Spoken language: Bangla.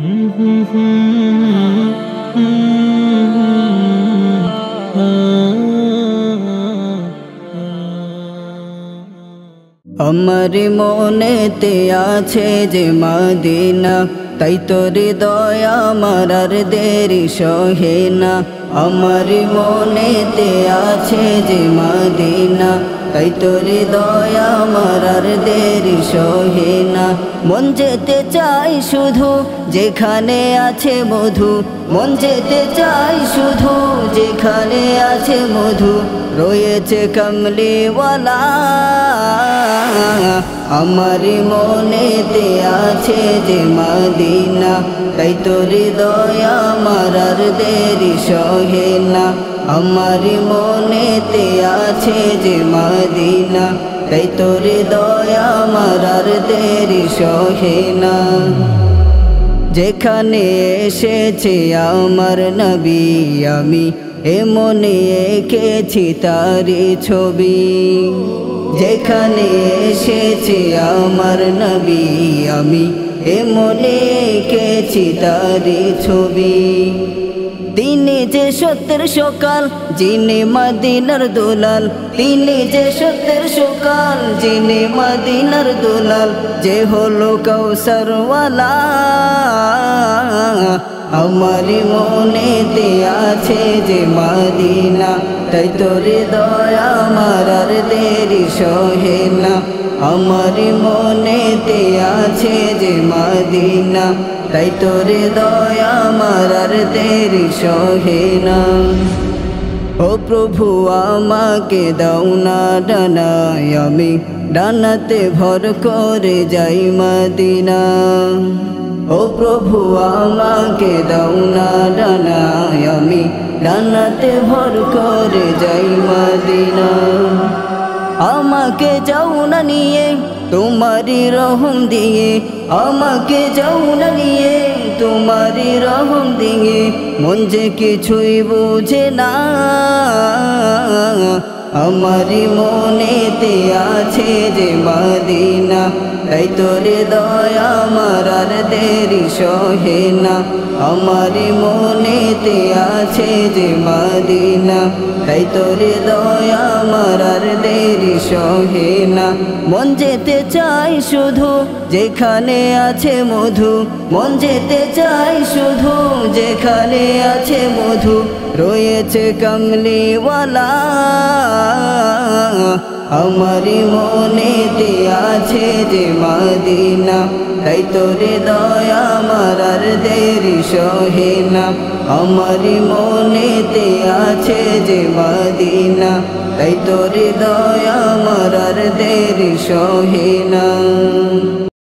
আমার মনেতে আছে যে মদিনা, তাই তোর দয়া আমার আর দেরি সহে না। আমার মনেতে আছে যে মদিনা, তাই তোর দয়া আমার আর দেরি সহে না। মন যেতে চাই শুধু যেখানে আছে মধু, মন যেতে চাই শুধু যেখানে আছে মধু, রয়েছে কমলিওয়ালা। আমার মনেতে আছে যে মদিনা, তাই তোর দয়া আমার আর দেরি সহে না। আমার মনেতে আছে যে মদিনা, তাই তোর দয়া আমার আর দেরি সহে না। যেখানে এসেছে আমার নবী, আমি এমনে এঁকেছি তারি ছবি। যেখানে এসেছে আমার নবী, আমি এমনে এঁকেছি তারি ছবি। তিনি যে সত্যের সকাল, যিনি মদিনার দুলাল, তিনি যে সত্যের সকাল, যিনি মদিনার দুলাল, যে হলো কৌসরওয়ালা। আমার মনেতে আছে যে মদিনা, তাই তোর দয়া আমার আর দেরি সহে না। আমার মনেতে আছে যে মদিনা, তাই তোর দয়া আমার আর দেরি সহে না। ও প্রভু আমাকে দাও না ডানায়, আমি ডানাতে ভর করে যাই মদিনা। ও প্রভু আমাকে দাও না ডানায়, আমি ডানাতে ভর করে যাই মদিনা। আমাকে যাও না নিয়ে তোমারি রহম দিয়ে, আমাকে যাও না নিয়ে তোমারি রহম দিয়ে, মন যে কিছুই বুঝে না। আমার মনেতে আছে যে মদিনা, তাই তোর দয়া আমার আর দেরি সহে না। আমার মনেতে আছে যে মদিনা, তাই তোর দয়া আমার আর দেরি সহে না। মন যেতে চাই শুধু যেখানে আছে মধু, মন যেতে চাই শুধু যেখানে আছে মধু, রয়েছে কমলিওয়ালা। আমার মনেতে আছে যে মদিনা, তাই তোর দয়া আমার আর দেরি সহে না। আমার মনেতে আছে যে মদিনা, তাই তোর দয়া আমার আর দেরি সহে না।